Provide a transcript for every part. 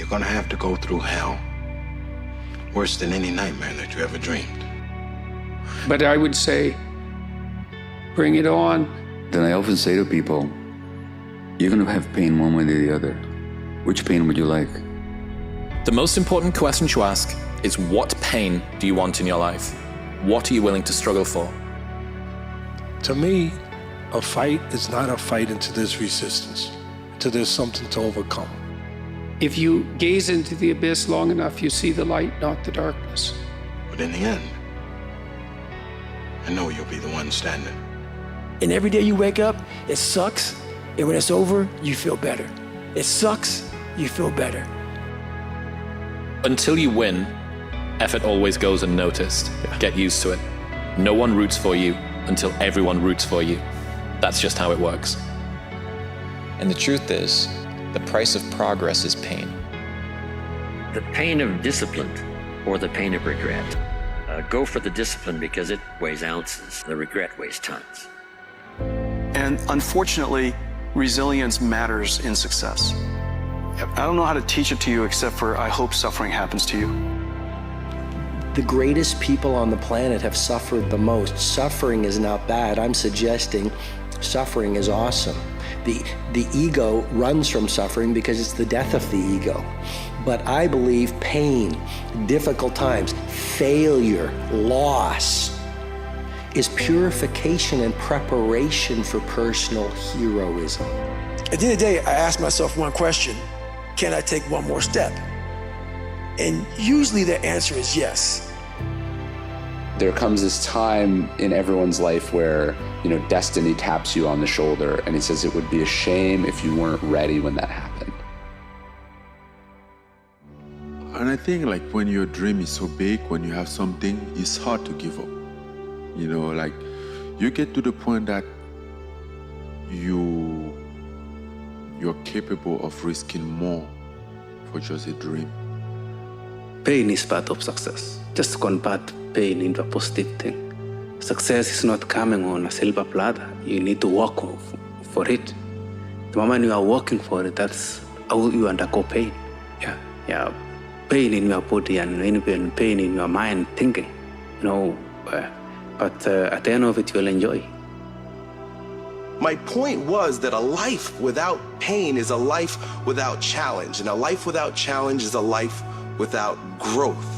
you're gonna have to go through hell. Worse than any nightmare that you ever dreamed. But I would say, bring it on. Then I often say to people, you're going to have pain one way or the other. Which pain would you like? The most important question to ask is, what pain do you want in your life? What are you willing to struggle for? To me, a fight is not a fight until there's resistance, until there's something to overcome. If you gaze into the abyss long enough, you see the light, not the darkness. But in the end, I know you'll be the one standing. And every day you wake up, it sucks. And when it's over, you feel better. It sucks, you feel better. Until you win, effort always goes unnoticed. Get used to it. No one roots for you until everyone roots for you. That's just how it works. And the truth is, the price of progress is pain. The pain of discipline or the pain of regret. Go for the discipline because it weighs ounces. The regret weighs tons. And unfortunately, resilience matters in success. I don't know how to teach it to you except for I hope suffering happens to you. The greatest people on the planet have suffered the most. Suffering is not bad. I'm suggesting suffering is awesome. The ego runs from suffering because it's the death of the ego. But I believe pain, difficult times, failure, loss is purification and preparation for personal heroism. At the end of the day, I ask myself one question: can I take one more step? And usually the answer is yes. There comes this time in everyone's life where, destiny taps you on the shoulder and it says it would be a shame if you weren't ready when that happened. And I think when your dream is so big, when you have something, it's hard to give up. You get to the point that you're capable of risking more for just a dream. Pain is part of success. Just convert pain into a positive thing. Success is not coming on a silver platter. You need to work for it. The moment you are working for it, that's how you undergo pain. Yeah. Pain in your body and pain in your mind, thinking. But at the end of it, you'll enjoy. My point was that a life without pain is a life without challenge, and a life without challenge is a life without growth.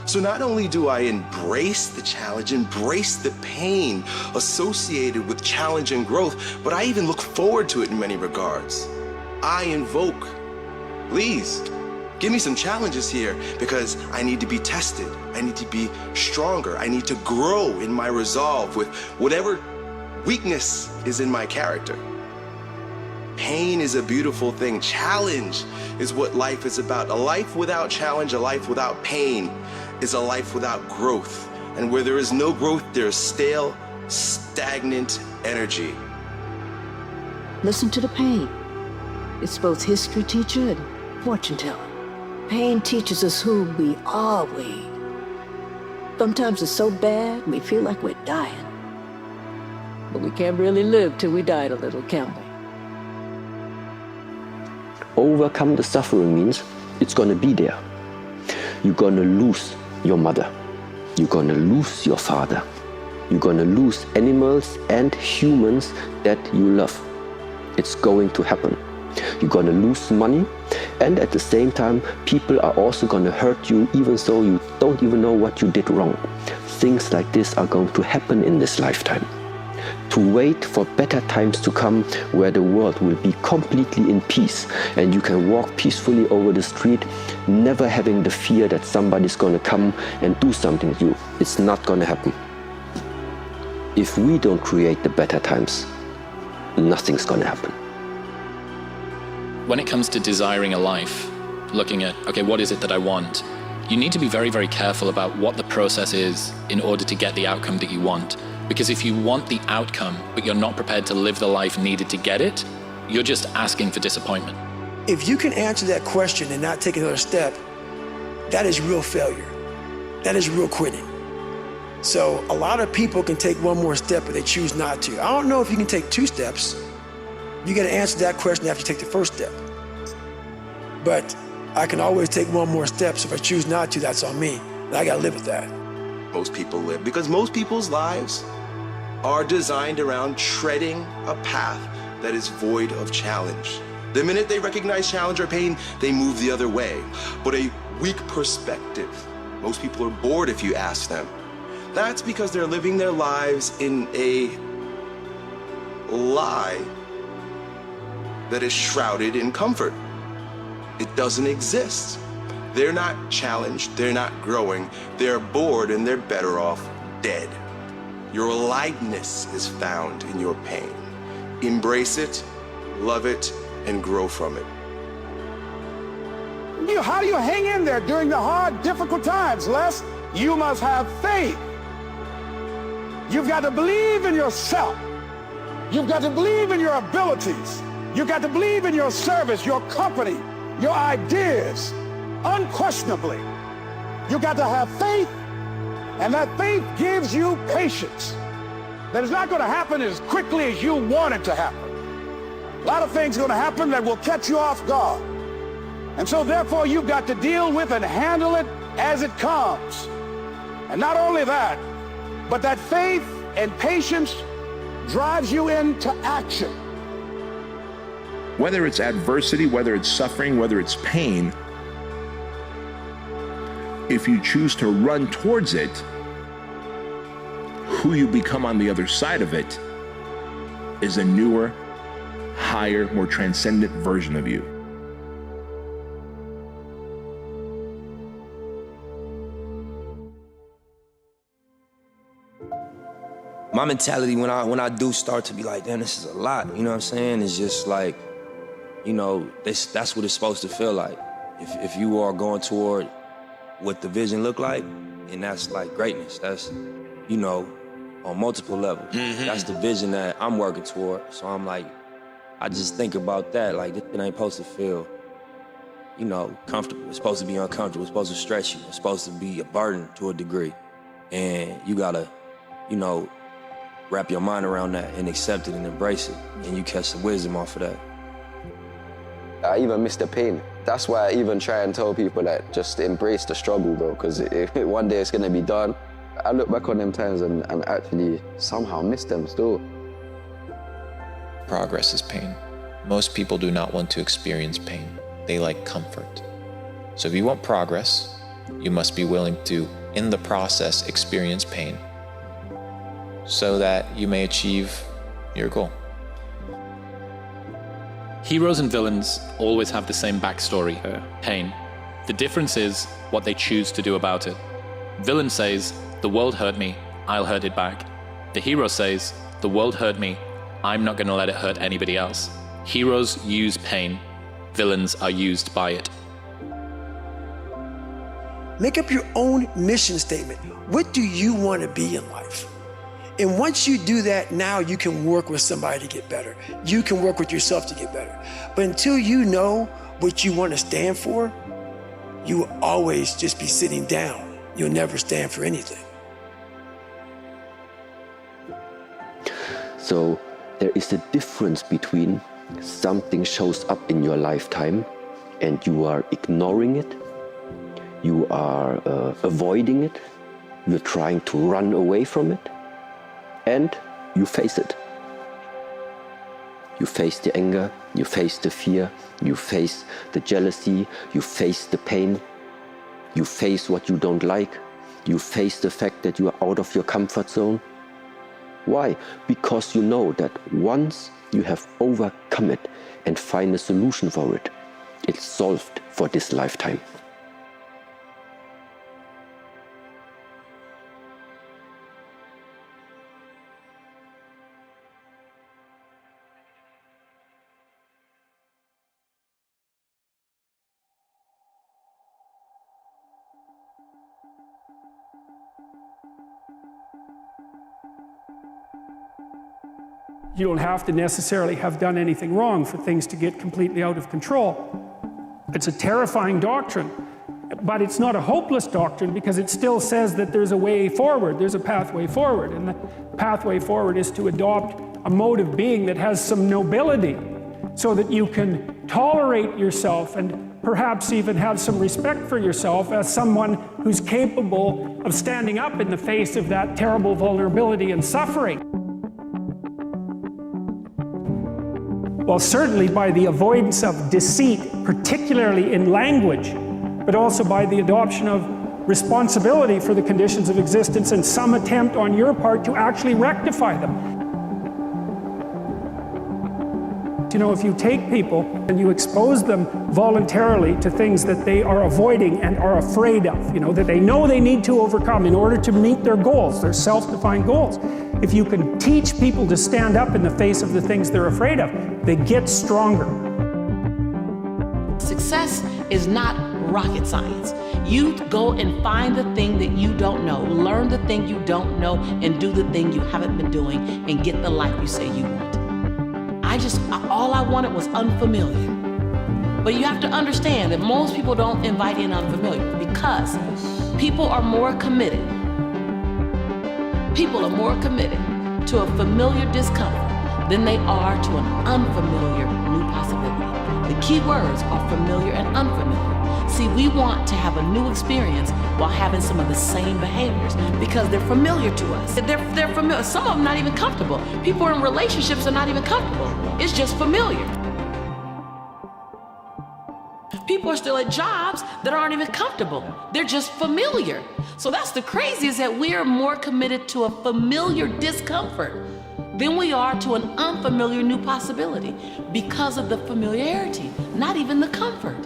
So not only do I embrace the challenge, embrace the pain associated with challenge and growth, but I even look forward to it in many regards. I invoke, please, give me some challenges here because I need to be tested. I need to be stronger. I need to grow in my resolve with whatever weakness is in my character. Pain is a beautiful thing. Challenge is what life is about. A life without challenge, a life without pain is a life without growth. And where there is no growth, there is stale, stagnant energy. Listen to the pain. It's both history teacher and fortune teller. Pain teaches us who we are, Wade. Sometimes it's so bad, we feel like we're dying. But we can't really live till we die a little, can we? Overcome the suffering means it's gonna be there. You're gonna lose your mother. You're gonna lose your father. You're gonna lose animals and humans that you love. It's going to happen. You're gonna lose money, and at the same time, people are also gonna hurt you even though you don't even know what you did wrong. Things like this are going to happen in this lifetime. To wait for better times to come where the world will be completely in peace and you can walk peacefully over the street, never having the fear that somebody's gonna come and do something to you. It's not gonna happen. If we don't create the better times, nothing's gonna happen. When it comes to desiring a life, looking at, okay, what is it that I want? You need to be very, very careful about what the process is in order to get the outcome that you want. Because if you want the outcome, but you're not prepared to live the life needed to get it, you're just asking for disappointment. If you can answer that question and not take another step, that is real failure. That is real quitting. So a lot of people can take one more step, but they choose not to. I don't know if you can take 2 steps. You got to answer that question after you take the first step. But I can always take one more step, so if I choose not to, that's on me. And I gotta live with that. Most people live because most people's lives are designed around treading a path that is void of challenge. The minute they recognize challenge or pain, they move the other way. But a weak perspective, most people are bored if you ask them. That's because they're living their lives in a lie that is shrouded in comfort. It doesn't exist. They're not challenged, they're not growing, they're bored and they're better off dead. Your aliveness is found in your pain. Embrace it, love it, and grow from it. How do you hang in there during the hard, difficult times, Les? You must have faith. You've got to believe in yourself. You've got to believe in your abilities. You've got to believe in your service, your company, your ideas, unquestionably. You've got to have faith, and that faith gives you patience. That it's not going to happen as quickly as you want it to happen. A lot of things are going to happen that will catch you off guard. And so therefore you've got to deal with and handle it as it comes. And not only that, but that faith and patience drives you into action. Whether it's adversity, whether it's suffering, whether it's pain, if you choose to run towards it, who you become on the other side of it is a newer, higher, more transcendent version of you. My mentality when I do start to be like, damn, this is a lot, you know what I'm saying? It's just like, you know, that's what it's supposed to feel like. If you are going toward what the vision look like, and that's like greatness. That's, you know, on multiple levels. That's the vision that I'm working toward. So I'm like, I just think about that. Like, this ain't supposed to feel, you know, comfortable. It's supposed to be uncomfortable. It's supposed to stretch you. It's supposed to be a burden to a degree. And you gotta, you know, wrap your mind around that and accept it and embrace it. And you catch some wisdom off of that. I even miss the pain. That's why I even try and tell people that just embrace the struggle, bro, because one day it's gonna be done. I look back on them times and actually somehow miss them still. Progress is pain. Most people do not want to experience pain. They like comfort. So if you want progress, you must be willing to, in the process, experience pain so that you may achieve your goal. Heroes and villains always have the same backstory, pain. The difference is what they choose to do about it. Villain says, the world hurt me, I'll hurt it back. The hero says, the world hurt me, I'm not going to let it hurt anybody else. Heroes use pain, villains are used by it. Make up your own mission statement. What do you want to be in life? And once you do that, now you can work with somebody to get better. You can work with yourself to get better. But until you know what you want to stand for, you will always just be sitting down. You'll never stand for anything. So there is a difference between something shows up in your lifetime and you are ignoring it, you are avoiding it, you're trying to run away from it, and you face it. You face the anger, you face the fear, you face the jealousy, you face the pain, you face what you don't like, you face the fact that you are out of your comfort zone. Why? Because you know that once you have overcome it and find a solution for it, it's solved for this lifetime. You don't have to necessarily have done anything wrong for things to get completely out of control. It's a terrifying doctrine, but it's not a hopeless doctrine because it still says that there's a way forward, there's a pathway forward, and the pathway forward is to adopt a mode of being that has some nobility so that you can tolerate yourself and perhaps even have some respect for yourself as someone who's capable of standing up in the face of that terrible vulnerability and suffering. Well, certainly by the avoidance of deceit, particularly in language, but also by the adoption of responsibility for the conditions of existence and some attempt on your part to actually rectify them. You know, if you take people and you expose them voluntarily to things that they are avoiding and are afraid of, you know, that they know they need to overcome in order to meet their goals, their self-defined goals. If you can teach people to stand up in the face of the things they're afraid of, they get stronger. Success is not rocket science. You go and find the thing that you don't know, learn the thing you don't know, and do the thing you haven't been doing, and get the life you say you want. All I wanted was unfamiliar. But you have to understand that most people don't invite in unfamiliar because people are more committed. People are more committed to a familiar discomfort than they are to an unfamiliar new possibility. The key words are familiar and unfamiliar. See, we want to have a new experience while having some of the same behaviors because they're familiar to us. They're familiar. Some of them not even comfortable. People in relationships are not even comfortable. It's just familiar. People are still at jobs that aren't even comfortable. They're just familiar. So that's the craziest, that we are more committed to a familiar discomfort than we are to an unfamiliar new possibility because of the familiarity, not even the comfort.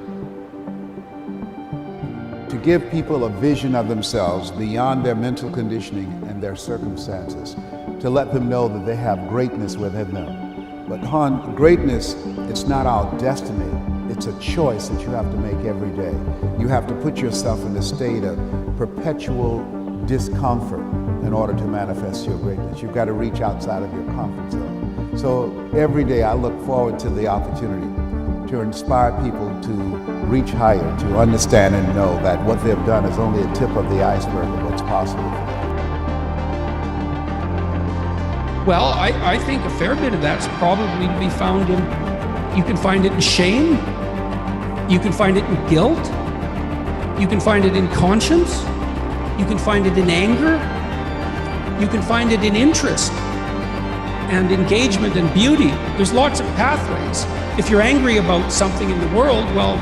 To give people a vision of themselves beyond their mental conditioning and their circumstances, to let them know that they have greatness within them. But Han, greatness, it's not our destiny. It's a choice that you have to make every day. You have to put yourself in a state of perpetual discomfort in order to manifest your greatness. You've got to reach outside of your comfort zone. So every day I look forward to the opportunity to inspire people to reach higher, to understand and know that what they've done is only a tip of the iceberg of what's possible for them. Well, I think a fair bit of that's probably to be found in, you can find it in shame, you can find it in guilt, you can find it in conscience, you can find it in anger, you can find it in interest and engagement and beauty. There's lots of pathways. If you're angry about something in the world, well,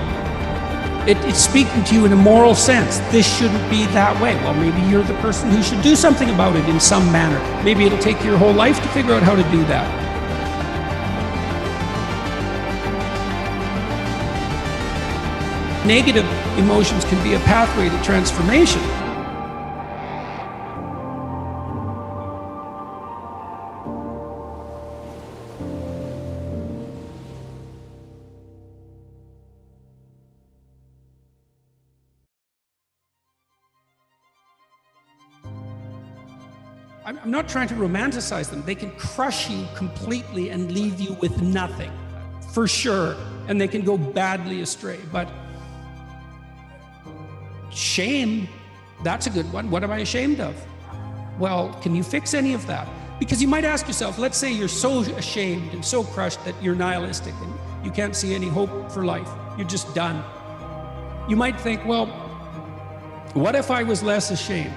it's speaking to you in a moral sense. This shouldn't be that way. Well, maybe you're the person who should do something about it in some manner. Maybe it'll take your whole life to figure out how to do that. Negative emotions can be a pathway to transformation. I'm not trying to romanticize them. They can crush you completely and leave you with nothing, for sure. And they can go badly astray. But shame, that's a good one. What am I ashamed of? Well, can you fix any of that? Because you might ask yourself, let's say you're so ashamed and so crushed that you're nihilistic and you can't see any hope for life. You're just done. You might think, well, what if I was less ashamed?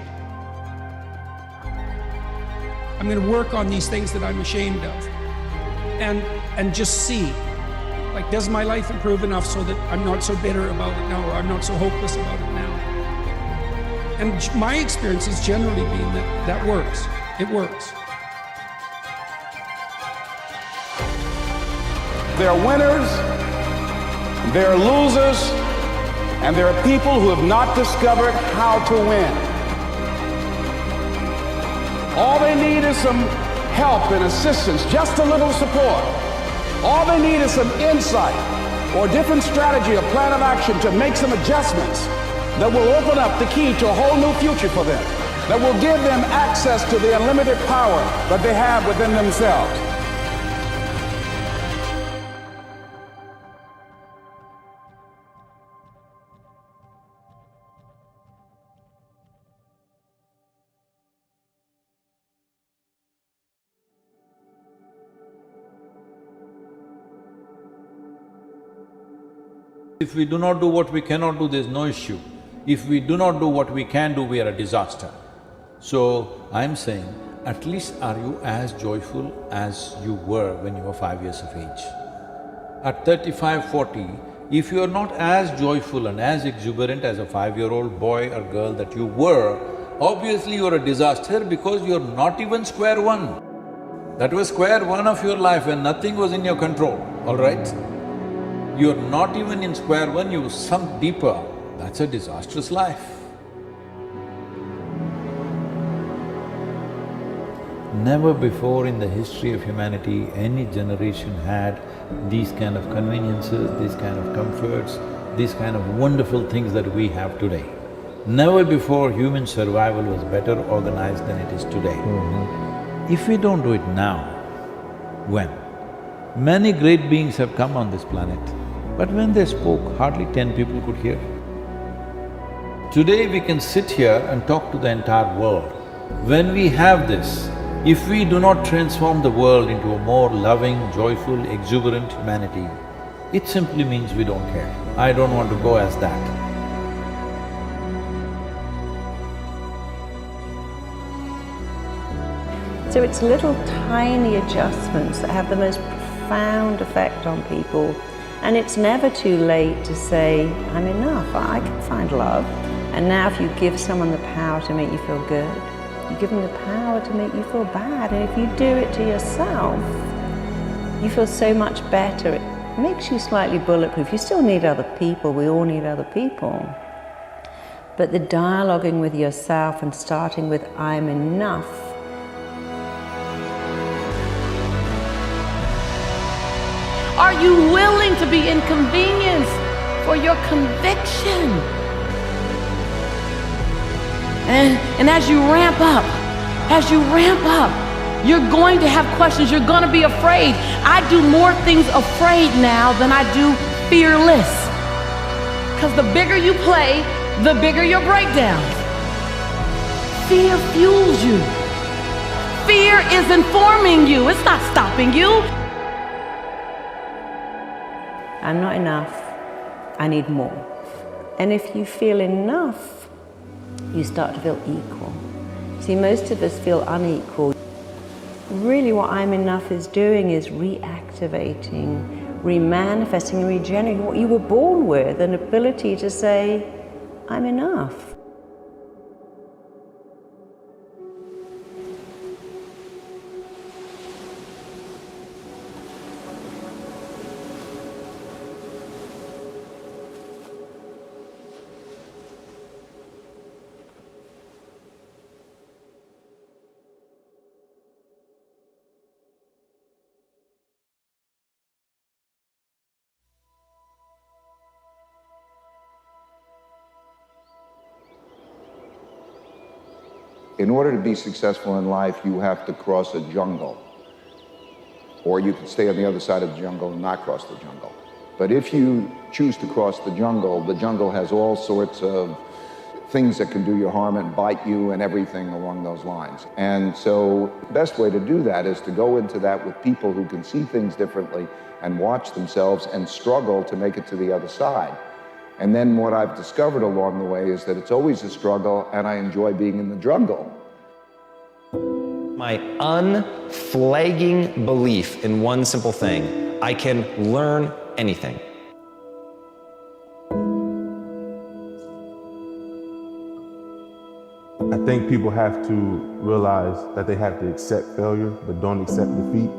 I'm going to work on these things that I'm ashamed of and just see, like, does my life improve enough so that I'm not so bitter about it now, or I'm not so hopeless about it now? And my experience has generally been that that works. It works. There are winners, there are losers, and there are people who have not discovered how to win. All they need is some help and assistance, just a little support. All they need is some insight or a different strategy, a plan of action to make some adjustments that will open up the key to a whole new future for them, that will give them access to the unlimited power that they have within themselves. If we do not do what we cannot do, there's no issue. If we do not do what we can do, we are a disaster. So, I'm saying, at least are you as joyful as you were when you were 5 years of age? At 35, 40, if you are not as joyful and as exuberant as a 5-year-old boy or girl that you were, obviously you're a disaster because you're not even square one. That was square one of your life when nothing was in your control, all right? You're not even in square one, you sunk deeper. That's a disastrous life. Never before in the history of humanity, any generation had these kind of conveniences, these kind of comforts, these kind of wonderful things that we have today. Never before human survival was better organized than it is today. If we don't do it now, when? Many great beings have come on this planet, but when they spoke, hardly 10 people could hear. Today we can sit here and talk to the entire world. When we have this, if we do not transform the world into a more loving, joyful, exuberant humanity, it simply means we don't care. I don't want to go as that. So it's little tiny adjustments that have the most profound effect on people. And it's never too late to say, I'm enough, I can find love. And now if you give someone the power to make you feel good, you give them the power to make you feel bad. And if you do it to yourself, you feel so much better. It makes you slightly bulletproof. You still need other people, we all need other people. But the dialoguing with yourself and starting with I'm enough. Are you willing to be inconvenienced for your conviction? And as you ramp up, you're going to have questions, you're gonna be afraid. I do more things afraid now than I do fearless. Because the bigger you play, the bigger your breakdowns. Fear fuels you. Fear is informing you, it's not stopping you. I'm not enough, I need more. And if you feel enough, you start to feel equal. See, most of us feel unequal. Really what I'm enough is doing is reactivating, remanifesting, and regenerating what you were born with, an ability to say, I'm enough. In order to be successful in life, you have to cross a jungle. Or you can stay on the other side of the jungle and not cross the jungle. But if you choose to cross the jungle has all sorts of things that can do you harm and bite you and everything along those lines. And so the best way to do that is to go into that with people who can see things differently and watch themselves and struggle to make it to the other side. And then what I've discovered along the way is that it's always a struggle, and I enjoy being in the jungle. My unflagging belief in one simple thing: I can learn anything. I think people have to realize that they have to accept failure, but don't accept defeat.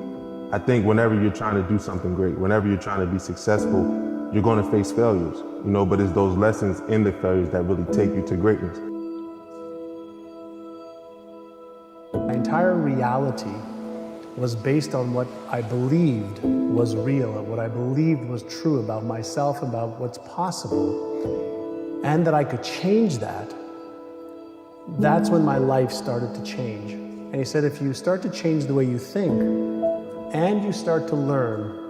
I think whenever you're trying to do something great, whenever you're trying to be successful, you're going to face failures, but it's those lessons in the failures that really take you to greatness. My entire reality was based on what I believed was real, what I believed was true about myself, about what's possible, and that I could change that. That's when my life started to change. And he said, if you start to change the way you think, and you start to learn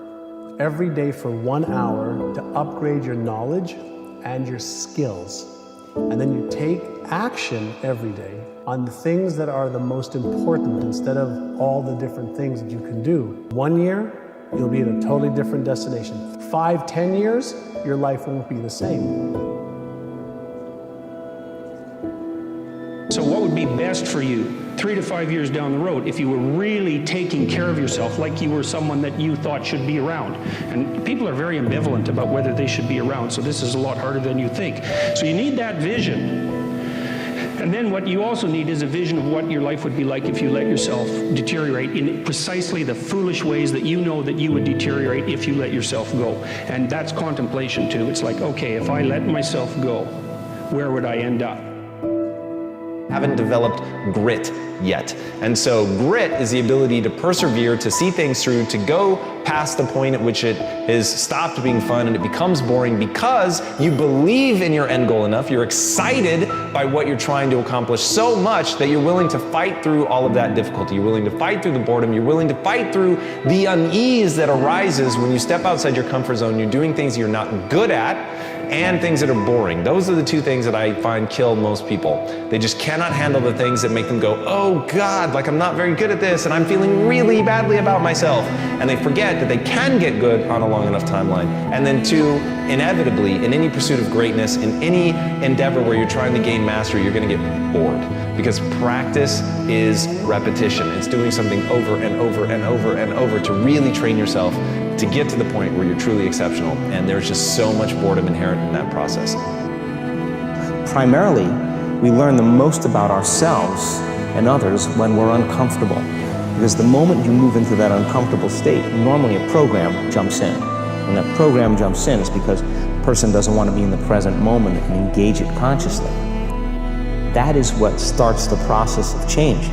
every day for 1 hour to upgrade your knowledge and your skills, and then you take action every day on the things that are the most important instead of all the different things that you can do. 1 year, you'll be at a totally different destination. 5, 10 years, your life won't be the same. So what would be best for you 3 to 5 years down the road if you were really taking care of yourself like you were someone that you thought should be around? And people are very ambivalent about whether they should be around, so this is a lot harder than you think. So you need that vision. And then what you also need is a vision of what your life would be like if you let yourself deteriorate in precisely the foolish ways that you know that you would deteriorate if you let yourself go. And that's contemplation too. It's like, okay, if I let myself go, where would I end up? Haven't developed grit yet. And so grit is the ability to persevere, to see things through, to go past the point at which it has stopped being fun and it becomes boring because you believe in your end goal enough, you're excited by what you're trying to accomplish so much that you're willing to fight through all of that difficulty. You're willing to fight through the boredom, you're willing to fight through the unease that arises when you step outside your comfort zone, you're doing things you're not good at, and things that are boring. Those are the two things that I find kill most people. They just cannot handle the things that make them go, oh God, like I'm not very good at this and I'm feeling really badly about myself. And they forget that they can get good on a long enough timeline. And then two, inevitably, in any pursuit of greatness, in any endeavor where you're trying to gain mastery, you're gonna get bored. Because practice is repetition. It's doing something over and over and over and over to really train yourself to get to the point where you're truly exceptional. And there's just so much boredom inherent in that process. Primarily, we learn the most about ourselves and others when we're uncomfortable. Because the moment you move into that uncomfortable state, normally a program jumps in. When that program jumps in, it's because the person doesn't want to be in the present moment and engage it consciously. That is what starts the process of change.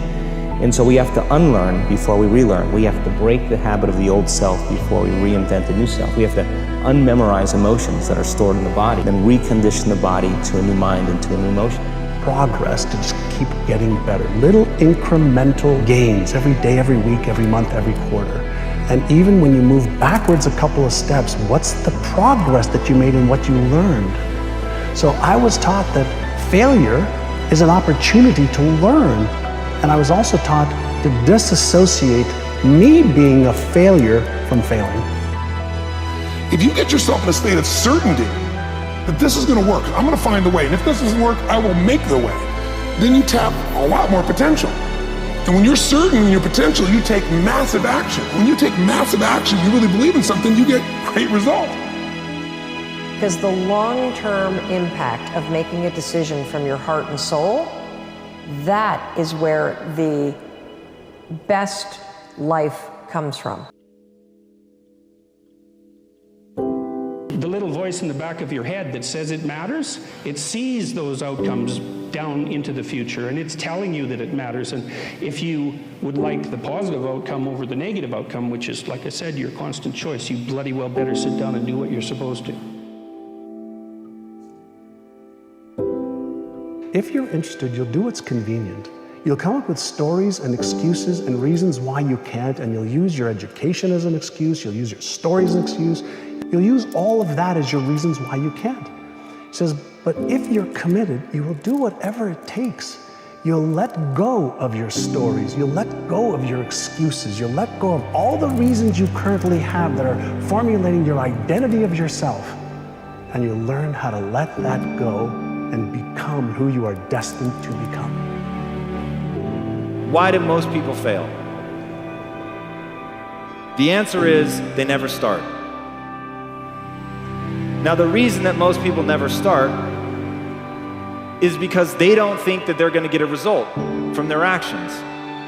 And so we have to unlearn before we relearn. We have to break the habit of the old self before we reinvent a new self. We have to unmemorize emotions that are stored in the body, then recondition the body to a new mind and to a new emotion. Progress to just keep getting better. Little incremental gains every day, every week, every month, every quarter. And even when you move backwards a couple of steps, what's the progress that you made in what you learned? So I was taught that failure is an opportunity to learn. And I was also taught to disassociate me being a failure from failing. If you get yourself in a state of certainty that this is going to work, I'm going to find a way, and if this doesn't work, I will make the way, then you tap a lot more potential. And when you're certain in your potential, you take massive action. When you take massive action, you really believe in something, you get great results. Because the long-term impact of making a decision from your heart and soul, that is where the best life comes from. The little voice in the back of your head that says it matters, it sees those outcomes down into the future and it's telling you that it matters. And if you would like the positive outcome over the negative outcome, which is, like I said, your constant choice, you bloody well better sit down and do what you're supposed to. If you're interested, you'll do what's convenient. You'll come up with stories and excuses and reasons why you can't, and you'll use your education as an excuse, you'll use your stories as an excuse, you'll use all of that as your reasons why you can't. He says, but if you're committed, you will do whatever it takes. You'll let go of your stories, you'll let go of your excuses, you'll let go of all the reasons you currently have that are formulating your identity of yourself, and you'll learn how to let that go and become who you are destined to become. Why do most people fail? The answer is they never start. Now, the reason that most people never start is because they don't think that they're going to get a result from their actions.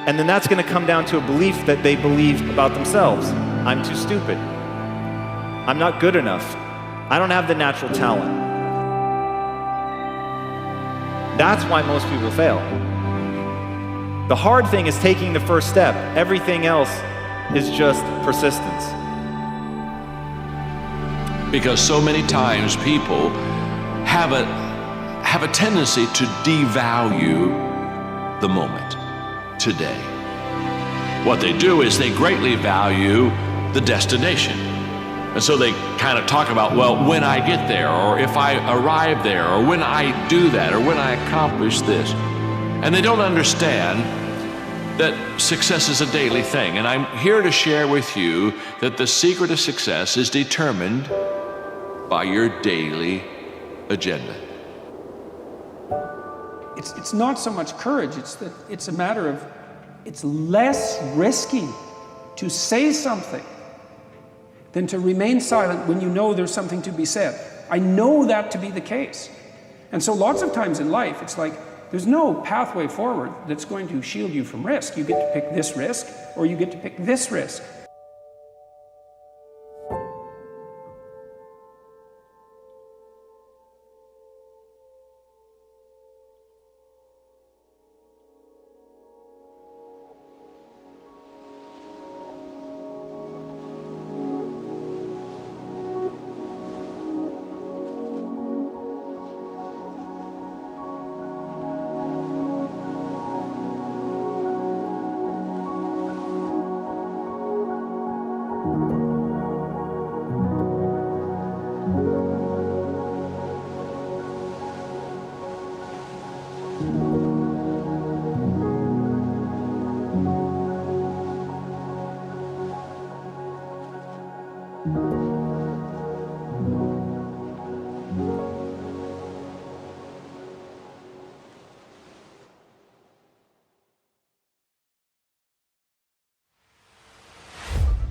And then that's going to come down to a belief that they believe about themselves. I'm too stupid. I'm not good enough. I don't have the natural talent. That's why most people fail. The hard thing is taking the first step. Everything else is just persistence. Because so many times people have a tendency to devalue the moment, today. What they do is they greatly value the destination. And so they kind of talk about, well, when I get there, or if I arrive there, or when I do that, or when I accomplish this. And they don't understand that success is a daily thing, and I'm here to share with you that the secret of success is determined by your daily agenda. It's not so much courage, it's a matter of, it's less risky to say something than to remain silent when you know there's something to be said. I know that to be the case. And so lots of times in life, it's like, there's no pathway forward that's going to shield you from risk. You get to pick this risk, or you get to pick this risk.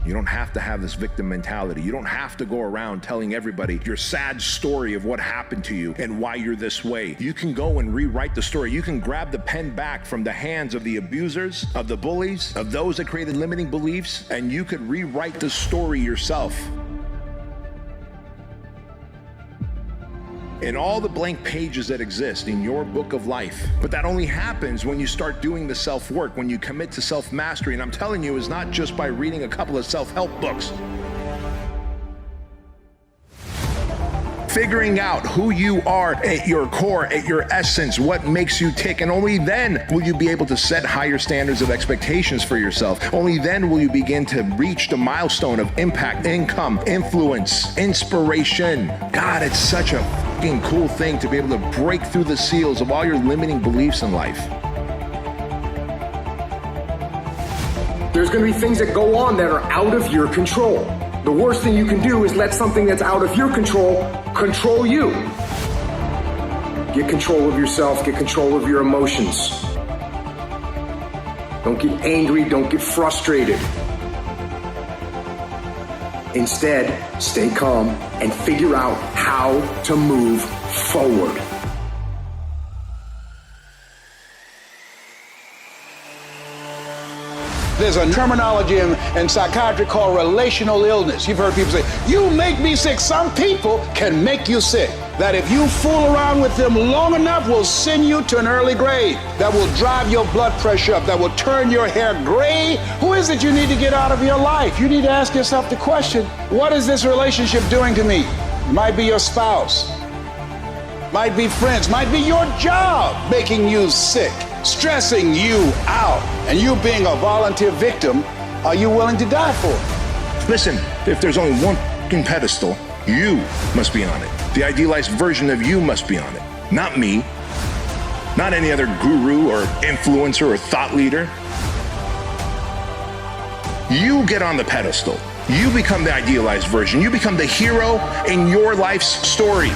You don't have to have this victim mentality. You don't have to go around telling everybody your sad story of what happened to you and why you're this way. You can go and rewrite the story. You can grab the pen back from the hands of the abusers, of the bullies, of those that created limiting beliefs, and you could rewrite the story yourself. In all the blank pages that exist in your book of life. But that only happens when you start doing the self-work, when you commit to self-mastery. And I'm telling you, it's not just by reading a couple of self-help books. Figuring out who you are at your core, at your essence, what makes you tick, and only then will you be able to set higher standards of expectations for yourself. Only then will you begin to reach the milestone of impact, income, influence, inspiration. God, it's such a fucking cool thing to be able to break through the seals of all your limiting beliefs in life. There's going to be things that go on that are out of your control. The worst thing you can do is let something that's out of your control control you. Get control of yourself, get control of your emotions. Don't get angry, don't get frustrated. Instead, stay calm and figure out how to move forward. There's a terminology in psychiatry called relational illness. You've heard people say, you make me sick. Some people can make you sick. That if you fool around with them long enough will send you to an early grave. That will drive your blood pressure up. That will turn your hair gray. Who is it you need to get out of your life? You need to ask yourself the question, what is this relationship doing to me? It might be your spouse. Might be friends. Might be your job making you sick, stressing you out. And you being a volunteer victim, are you willing to die for it? Listen, if there's only one pedestal, you must be on it. The idealized version of you must be on it. Not me. Not any other guru or influencer or thought leader. You get on the pedestal. You become the idealized version. You become the hero in your life's story.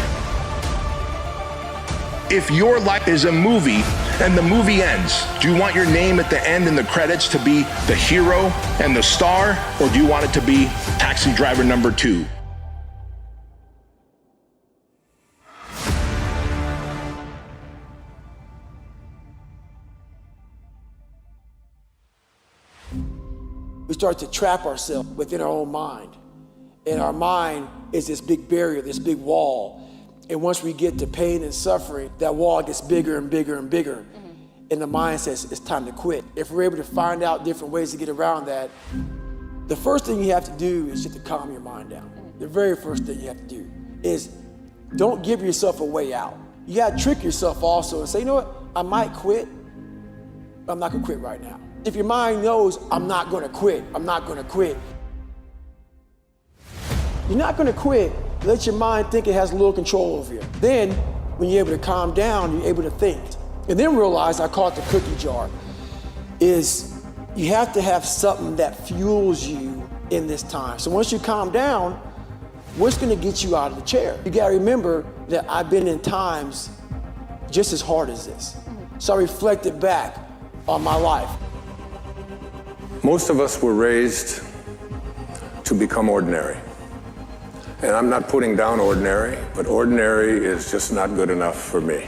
If your life is a movie and the movie ends, do you want your name at the end in the credits to be the hero and the star, or do you want it to be taxi driver number 2? We start to trap ourselves within our own mind. And our mind is this big barrier, this big wall. And once we get to pain and suffering, that wall gets bigger and bigger and bigger. And the mind says it's time to quit. If we're able to find out different ways to get around that, the first thing you have to do is just to calm your mind down. The very first thing you have to do is don't give yourself a way out. You gotta trick yourself also and say, you know what, I might quit, but I'm not gonna quit right now. If your mind knows, I'm not gonna quit, I'm not gonna quit, you're not gonna quit. Let your mind think it has a little control over you. Then, when you're able to calm down, you're able to think. And then realize, I call it the cookie jar, is You have to have something that fuels you in this time. So once you calm down, what's gonna get you out of the chair? You gotta remember that I've been in times just as hard as this. So I reflected back on my life. Most of us were raised to become ordinary. And I'm not putting down ordinary, but ordinary is just not good enough for me.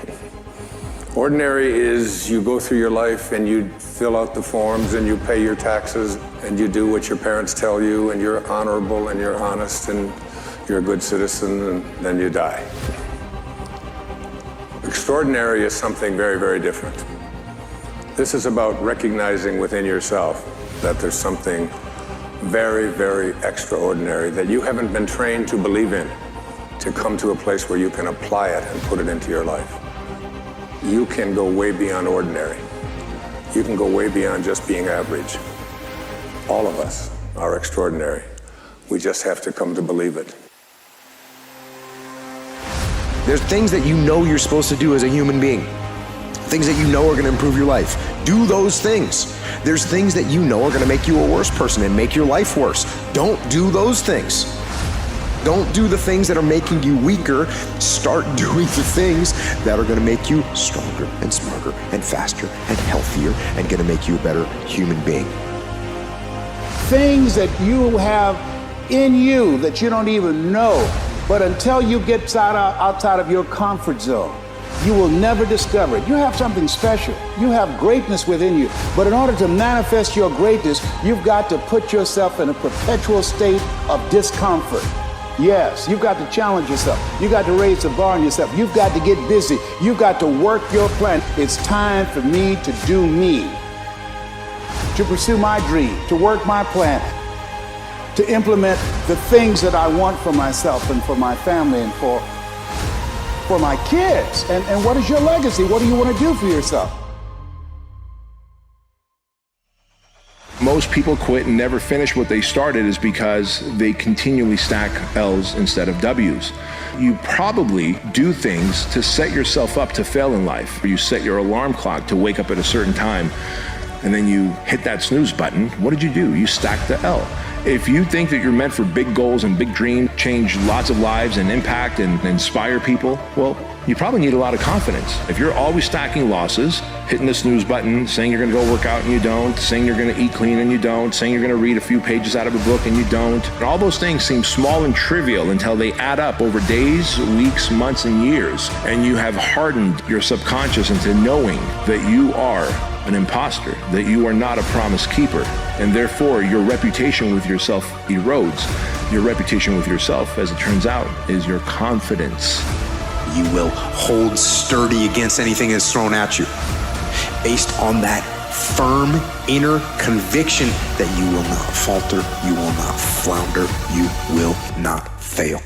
Ordinary is you go through your life and you fill out the forms and you pay your taxes and you do what your parents tell you and you're honorable and you're honest and you're a good citizen and then you die. Extraordinary is something very, very different. This is about recognizing within yourself that there's something very, very extraordinary that you haven't been trained to believe in, to come to a place where you can apply it and put it into your life. You can go way beyond ordinary. You can go way beyond just being average. All of us are extraordinary. We just have to come to believe it. There's things that you know you're supposed to do as a human being. Things that you know are gonna improve your life. Do those things. There's things that you know are gonna make you a worse person and make your life worse. Don't do those things. Don't do the things that are making you weaker. Start doing the things that are gonna make you stronger and smarter and faster and healthier and gonna make you a better human being. Things that you have in you that you don't even know, but until you get outside of your comfort zone, you will never discover it. You have something special. You have greatness within you. But in order to manifest your greatness, you've got to put yourself in a perpetual state of discomfort. Yes, you've got to challenge yourself. You've got to raise the bar on yourself. You've got to get busy. You've got to work your plan. It's time for me to do me, to pursue my dream, to work my plan, to implement the things that I want for myself and for my family and for my kids. And what is your legacy? What do you want to do for yourself? Most people quit and never finish what they started is because they continually stack L's instead of W's. You probably do things to set yourself up to fail in life. You set your alarm clock to wake up at a certain time, and then you hit that snooze button. What did you do? You stacked the L. If you think that you're meant for big goals and big dreams, change lots of lives and impact and inspire people, well, you probably need a lot of confidence. If you're always stacking losses, hitting the snooze button, saying you're gonna go work out and you don't, saying you're gonna eat clean and you don't, saying you're gonna read a few pages out of a book and you don't, and all those things seem small and trivial until they add up over days, weeks, months, and years, and you have hardened your subconscious into knowing that you are an imposter, that you are not a promise keeper, and therefore your reputation with yourself erodes. Your reputation with yourself, as it turns out, is your confidence. You will hold sturdy against anything that's thrown at you, based on that firm inner conviction that you will not falter, you will not flounder, you will not fail.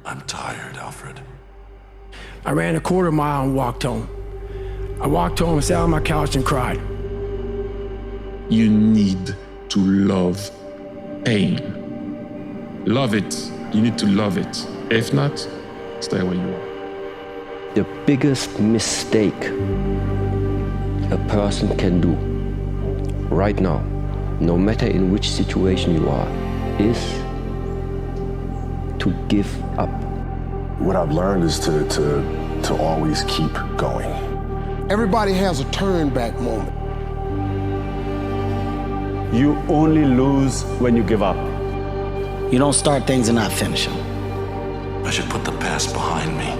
I'm tired, Alfred. I ran a quarter mile and walked home. I walked home and sat on my couch and cried. You need to love pain. Love it. You need to love it. If not, stay where you are. The biggest mistake a person can do right now no matter in which situation you are, is to give up. What I've learned is to always keep going. Everybody has a turn back moment. You only lose when you give up. You don't start things and not finish them. I should put the past behind me.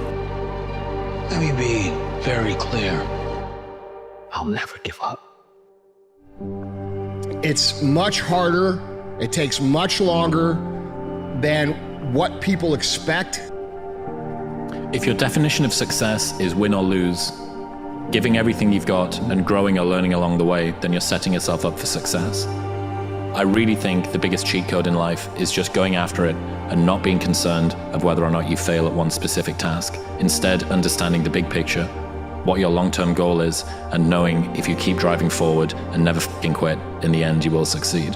Let me be very clear. I'll never give up. It's much harder, it takes much longer than what people expect. If your definition of success is win or lose, giving everything you've got and growing or learning along the way, then you're setting yourself up for success. I really think the biggest cheat code in life is just going after it and not being concerned of whether or not you fail at one specific task. Instead, understanding the big picture, what your long-term goal is, and knowing if you keep driving forward and never fucking quit, in the end you will succeed.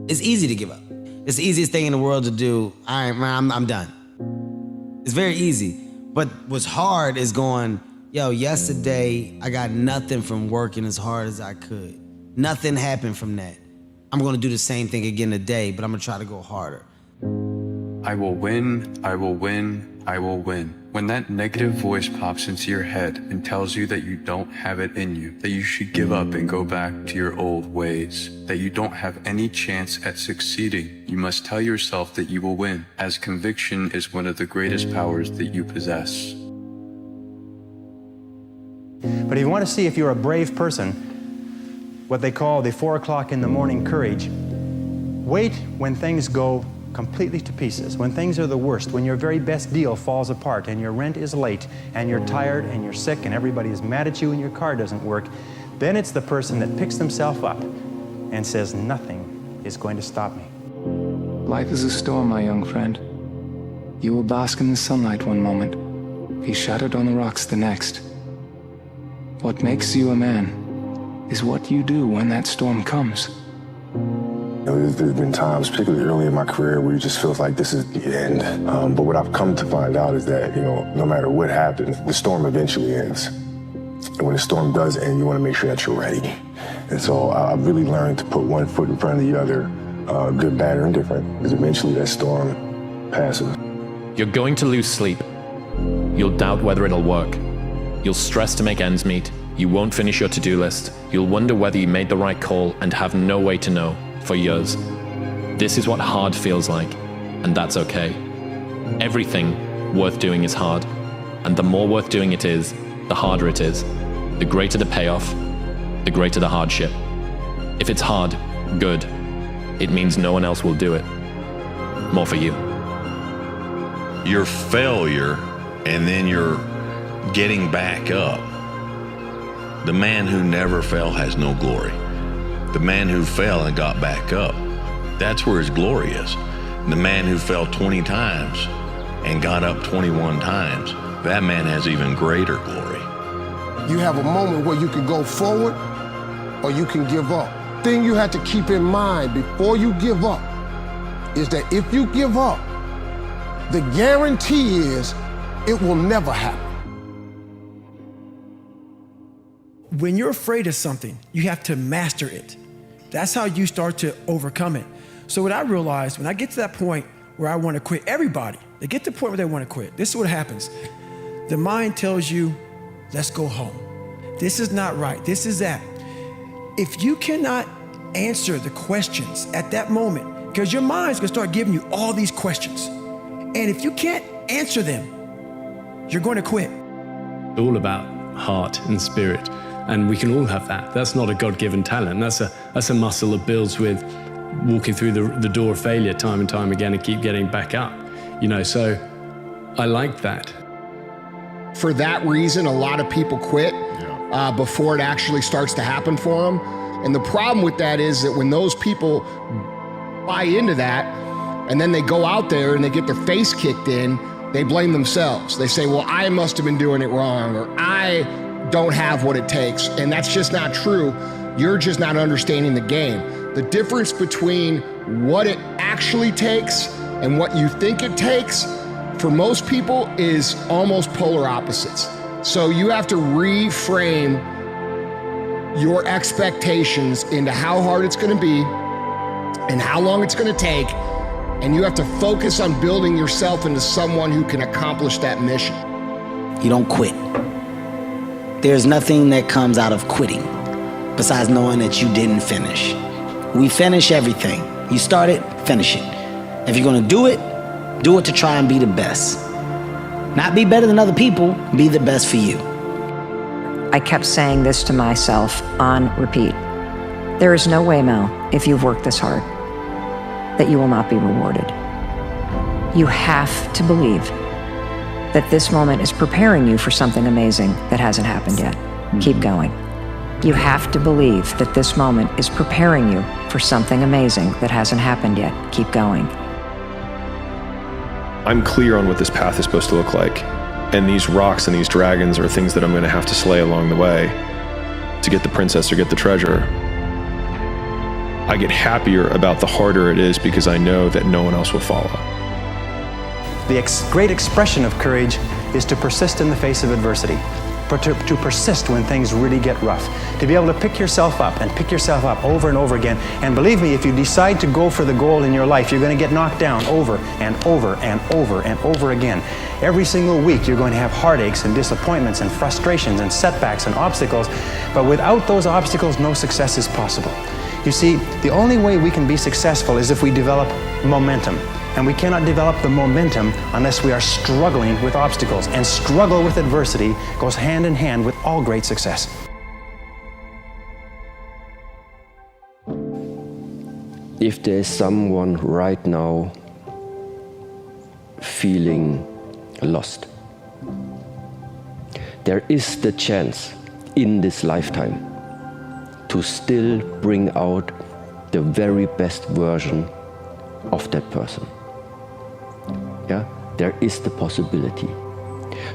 It's easy to give up. It's the easiest thing in the world to do. All right, man, I'm done. It's very easy. But what's hard is going, yo, yesterday I got nothing from working as hard as I could. Nothing happened from that. I'm gonna do the same thing again today, but I'm gonna try to go harder. I will win, I will win, I will win. When that negative voice pops into your head and tells you that you don't have it in you, that you should give up and go back to your old ways, that you don't have any chance at succeeding, you must tell yourself that you will win, as conviction is one of the greatest powers that you possess. But if you want to see if you're a brave person, what they call the 4 o'clock in the morning courage, wait when things go completely to pieces, when things are the worst, when your very best deal falls apart and your rent is late and you're tired and you're sick and everybody is mad at you and your car doesn't work, then it's the person that picks themselves up and says, nothing is going to stop me. Life is a storm, my young friend. You will bask in the sunlight one moment, be shattered on the rocks the next. What makes you a man is what you do when that storm comes. There's been times, particularly early in my career, where it just feels like this is the end. But what I've come to find out is that, no matter what happens, the storm eventually ends. And when the storm does end, you want to make sure that you're ready. And so I've really learned to put one foot in front of the other, good, bad, or indifferent, because eventually that storm passes. You're going to lose sleep. You'll doubt whether it'll work. You'll stress to make ends meet. You won't finish your to-do list. You'll wonder whether you made the right call and have no way to know. For years. This is what hard feels like, and that's okay. Everything worth doing is hard, and the more worth doing it is, the harder it is. The greater the payoff, the greater the hardship. If it's hard, good. It means no one else will do it. More for you. Your failure, and then you're getting back up. The man who never fell has no glory. The man who fell and got back up, that's where his glory is. The man who fell 20 times and got up 21 times, that man has even greater glory. You have a moment where you can go forward or you can give up. The thing you have to keep in mind before you give up is that if you give up, the guarantee is it will never happen. When you're afraid of something, you have to master it. That's how you start to overcome it. So what I realized, when I get to that point where I want to quit, everybody, they get to the point where they want to quit. This is what happens. The mind tells you, let's go home. This is not right. This is that. If you cannot answer the questions at that moment, because your mind's going to start giving you all these questions. And if you can't answer them, you're going to quit. All about heart and spirit. And we can all have that. That's not a God-given talent. That's a muscle that builds with walking through the door of failure time and time again and keep getting back up. So I like that. For that reason, a lot of people quit before it actually starts to happen for them. And the problem with that is that when those people buy into that and then they go out there and they get their face kicked in, they blame themselves. They say, well, I must have been doing it wrong, or I don't have what it takes. And that's just not true. You're just not understanding the game. The difference between what it actually takes and what you think it takes, for most people, is almost polar opposites. So you have to reframe your expectations into how hard it's going to be and how long it's going to take, and you have to focus on building yourself into someone who can accomplish that mission. You don't quit. There's nothing that comes out of quitting besides knowing that you didn't finish. We finish everything. You start it, finish it. If you're gonna do it to try and be the best. Not be better than other people, be the best for you. I kept saying this to myself on repeat. There is no way, Mel, if you've worked this hard, that you will not be rewarded. You have to believe that this moment is preparing you for something amazing that hasn't happened yet. Keep going. You have to believe that this moment is preparing you for something amazing that hasn't happened yet. Keep going. I'm clear on what this path is supposed to look like. And these rocks and these dragons are things that I'm going to have to slay along the way to get the princess or get the treasure. I get happier about the harder it is because I know that no one else will follow. The great expression of courage is to persist in the face of adversity, but to persist when things really get rough, to be able to pick yourself up and pick yourself up over and over again. And believe me, if you decide to go for the goal in your life, you're going to get knocked down over and over and over and over again. Every single week, you're going to have heartaches and disappointments and frustrations and setbacks and obstacles, but without those obstacles, no success is possible. You see, the only way we can be successful is if we develop momentum. And we cannot develop the momentum unless we are struggling with obstacles. And struggle with adversity goes hand in hand with all great success. If there is someone right now feeling lost, there is the chance in this lifetime to still bring out the very best version of that person. Yeah, there is the possibility.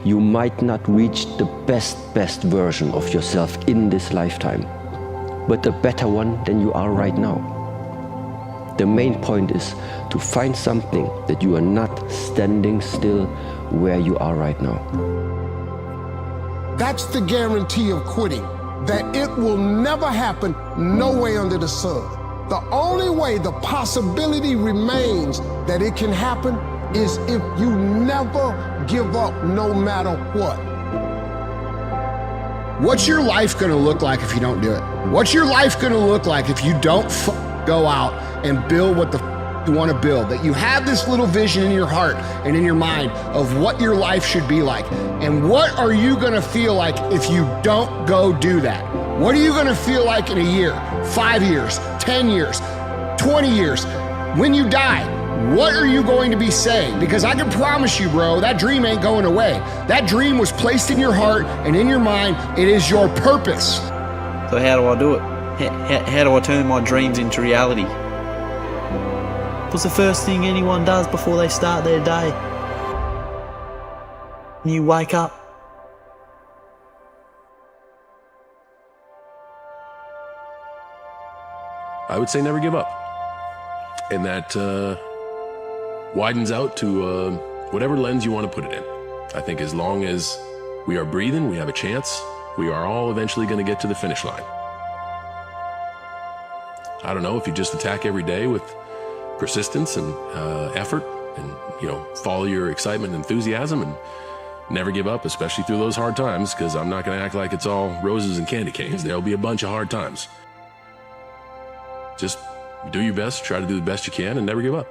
You might not reach the best version of yourself in this lifetime, but a better one than you are right now. The main point is to find something that you are not standing still where you are right now. That's the guarantee of quitting, that it will never happen, no way under the sun. The only way the possibility remains that it can happen is if you never give up no matter what. What's your life gonna look like if you don't do it? What's your life gonna look like if you don't go out and build what the you wanna build? That you have this little vision in your heart and in your mind of what your life should be like. And what are you gonna feel like if you don't go do that? What are you gonna feel like in a year, 5 years, 10 years, 20 years, when you die? What are you going to be saying? Because I can promise you, bro, that dream ain't going away. That dream was placed in your heart and in your mind. It is your purpose. So how do I do it? How do I turn my dreams into reality? What's the first thing anyone does before they start their day? When you wake up. I would say never give up. And that widens out to whatever lens you want to put it in. I think as long as we are breathing, we have a chance. We are all eventually going to get to the finish line. I don't know, if you just attack every day with persistence and effort and, you know, follow your excitement and enthusiasm and never give up, especially through those hard times, because I'm not going to act like it's all roses and candy canes. There'll be a bunch of hard times. Just do your best, try to do the best you can, and never give up.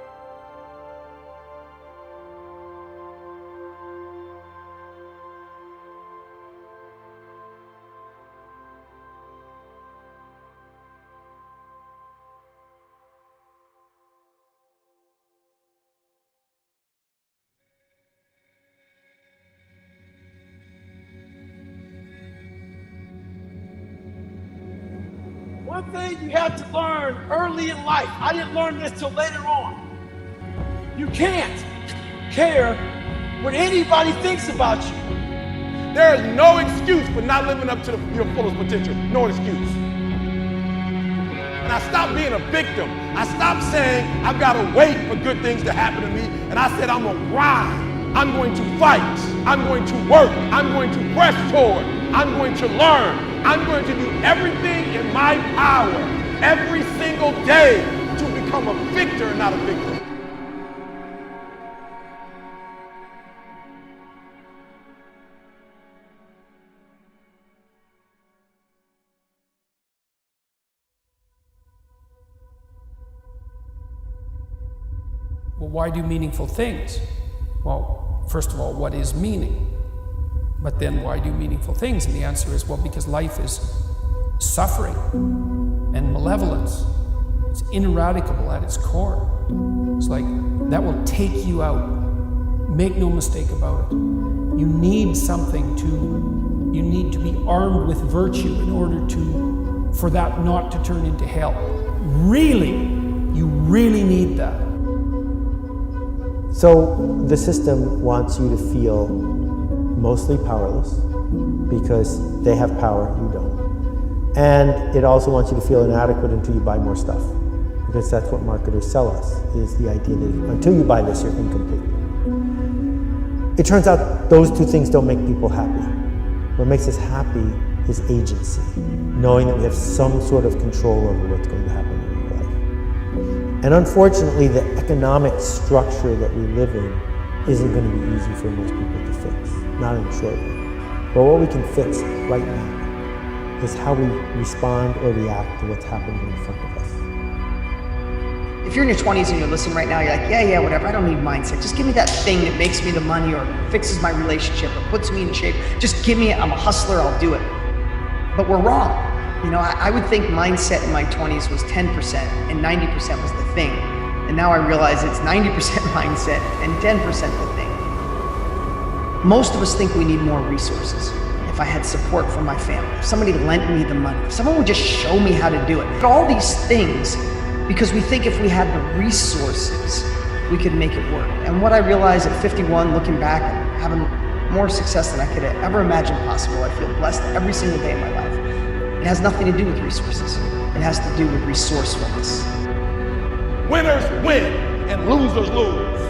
One thing you have to learn early in life, I didn't learn this till later on. You can't care what anybody thinks about you. There is no excuse for not living up to your fullest potential. No excuse. And I stopped being a victim. I stopped saying I've got to wait for good things to happen to me. And I said I'm going to grind. I'm going to fight. I'm going to work. I'm going to press forward. I'm going to learn. I'm going to do everything in my power every single day to become a victor and not a victim. Well, why do meaningful things? Well, first of all, what is meaning? But then why do meaningful things? And the answer is, well, because life is suffering and malevolence. It's ineradicable at its core. It's like, that will take you out. Make no mistake about it. You need something you need to be armed with virtue in order for that not to turn into hell. Really, you really need that. So the system wants you to feel mostly powerless because they have power, you don't. And it also wants you to feel inadequate until you buy more stuff, because that's what marketers sell us, is the idea that until you buy this, you're incomplete. It turns out those two things don't make people happy. What makes us happy is agency, knowing that we have some sort of control over what's going to happen. And unfortunately, the economic structure that we live in isn't going to be easy for most people to fix, not in the short run. But what we can fix right now is how we respond or react to what's happening in front of us. If you're in your 20s and you're listening right now, you're like, yeah, whatever, I don't need mindset. Just give me that thing that makes me the money or fixes my relationship or puts me in shape. Just give me it, I'm a hustler, I'll do it. But we're wrong. You know, I would think mindset in my 20s was 10% and 90% was the thing. And now I realize it's 90% mindset and 10% the thing. Most of us think we need more resources. If I had support from my family, if somebody lent me the money, if someone would just show me how to do it. But all these things, because we think if we had the resources, we could make it work. And what I realized at 51, looking back, having more success than I could have ever imagined possible, I feel blessed every single day of my life. It has nothing to do with resources. It has to do with resourcefulness. Winners win and losers lose.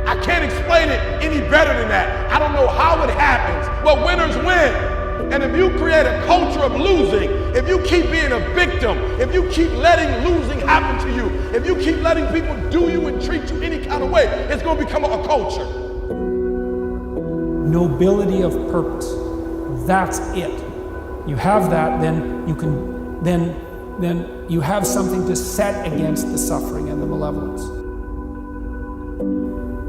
I can't explain it any better than that. I don't know how it happens, but winners win. And if you create a culture of losing, if you keep being a victim, if you keep letting losing happen to you, if you keep letting people do you and treat you any kind of way, it's going to become a culture. Nobility of purpose. That's it. You have that, then you can, then you have something to set against the suffering and the malevolence.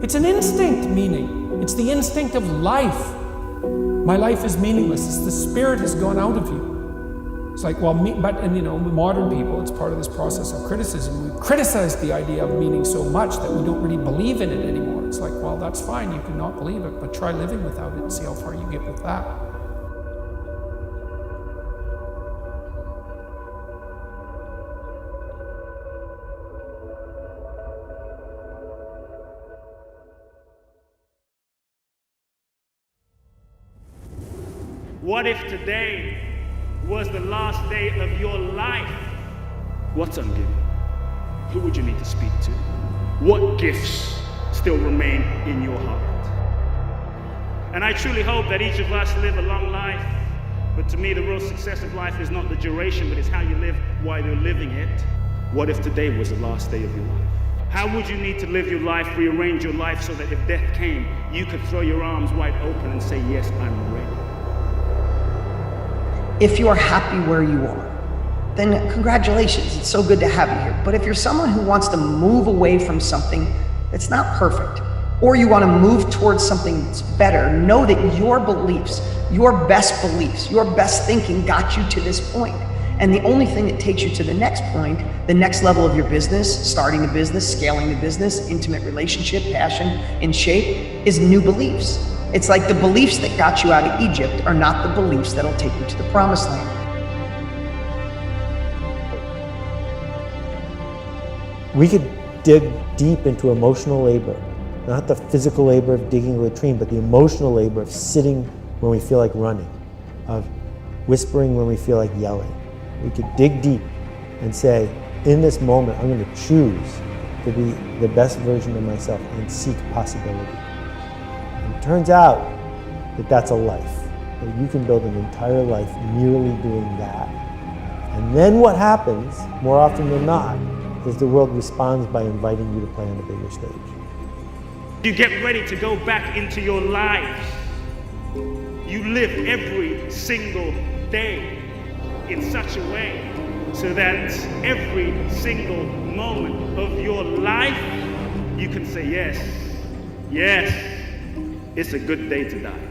It's an instinct, meaning. It's the instinct of life. My life is meaningless. It's the spirit has gone out of you. It's like, well, modern people, it's part of this process of criticism. We criticize the idea of meaning so much that we don't really believe in it anymore. It's like, well, that's fine, you can not believe it, but try living without it and see how far you get with that. What if today was the last day of your life? What's ungiven? Who would you need to speak to? What gifts still remain in your heart? And I truly hope that each of us live a long life. But to me, the real success of life is not the duration, but it's how you live while you're living it. What if today was the last day of your life? How would you need to live your life, rearrange your life so that if death came, you could throw your arms wide open and say, yes, I'm ready? If you are happy where you are, then congratulations, it's so good to have you here. But if you're someone who wants to move away from something that's not perfect, or you want to move towards something that's better, know that your beliefs, your best beliefs, your best thinking got you to this point. And the only thing that takes you to the next point, the next level of your business, starting the business, scaling the business, intimate relationship, passion, in shape, is new beliefs. It's like the beliefs that got you out of Egypt are not the beliefs that'll take you to the promised land. We could dig deep into emotional labor, not the physical labor of digging a latrine, but the emotional labor of sitting when we feel like running, of whispering when we feel like yelling. We could dig deep and say, in this moment, I'm going to choose to be the best version of myself and seek possibility. It turns out that that's a life, that you can build an entire life merely doing that. And then what happens, more often than not, is the world responds by inviting you to play on a bigger stage. You get ready to go back into your lives. You live every single day in such a way so that every single moment of your life, you can say, yes, yes, it's a good day to die.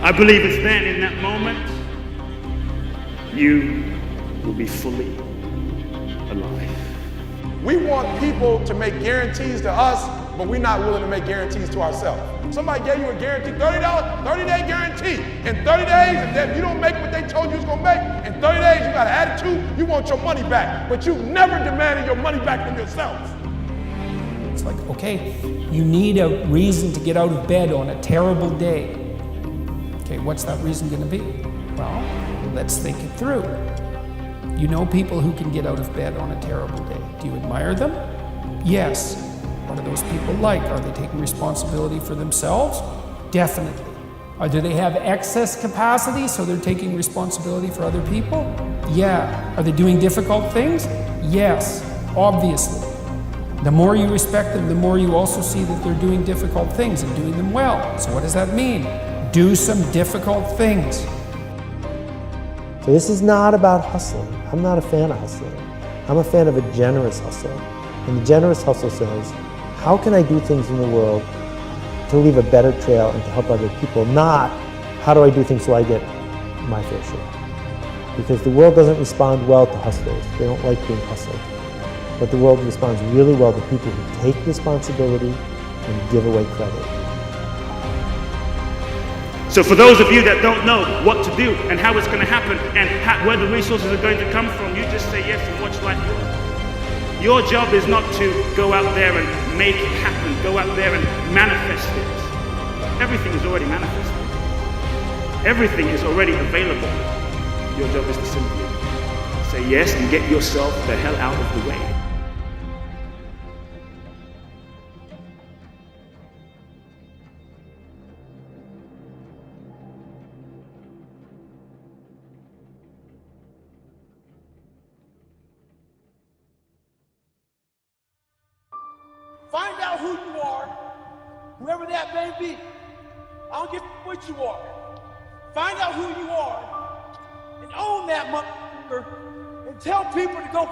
I believe it's then, in that moment, you will be fully alive. We want people to make guarantees to us, but we're not willing to make guarantees to ourselves. Somebody gave you a guarantee, $30, 30-day guarantee. In 30 days, if you don't make what they told you was gonna make, in 30 days you got an attitude, you want your money back, but you've never demanded your money back from yourself. It's like, okay, you need a reason to get out of bed on a terrible day. Okay, what's that reason gonna be? Well, let's think it through. You know people who can get out of bed on a terrible day. Do you admire them? Yes. What are those people like? Are they taking responsibility for themselves? Definitely. Do they have excess capacity, so they're taking responsibility for other people? Yeah. Are they doing difficult things? Yes, obviously. The more you respect them, the more you also see that they're doing difficult things and doing them well. So what does that mean? Do some difficult things. So this is not about hustling. I'm not a fan of hustling. I'm a fan of a generous hustle. And the generous hustle says, how can I do things in the world to leave a better trail and to help other people? Not, how do I do things so I get my fair share? Because the world doesn't respond well to hustlers. They don't like being hustled. But the world responds really well to people who take responsibility and give away credit. So for those of you that don't know what to do and how it's going to happen and where the resources are going to come from, you just say yes and watch life grow. Your job is not to go out there and make it happen, go out there and manifest it. Everything is already manifested. Everything is already available. Your job is to simply say yes and get yourself the hell out of the way. Find out who you are, whoever that may be. I don't give what you are. Find out who you are and own that motherfucker and tell people to go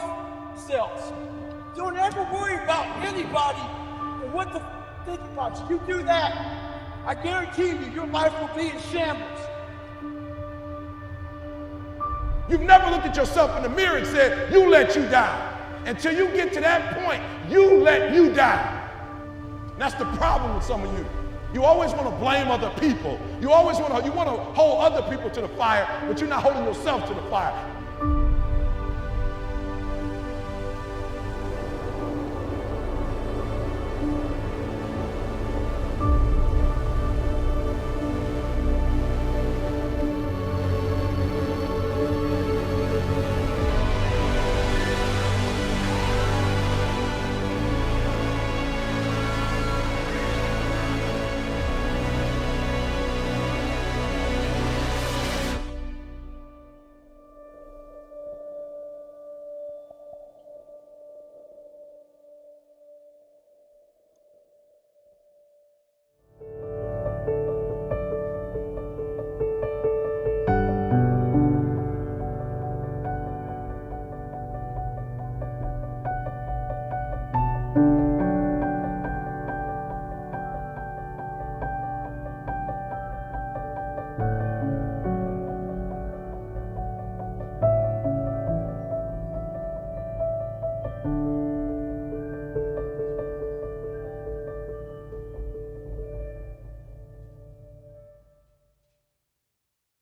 themselves. Don't ever worry about anybody and what the think about you. You do that, I guarantee you, your life will be in shambles. You've never looked at yourself in the mirror and said, you let you down. Until you get to that point, you let you down. And that's the problem with some of you. You always want to blame other people. You always want to hold other people to the fire, but you're not holding yourself to the fire.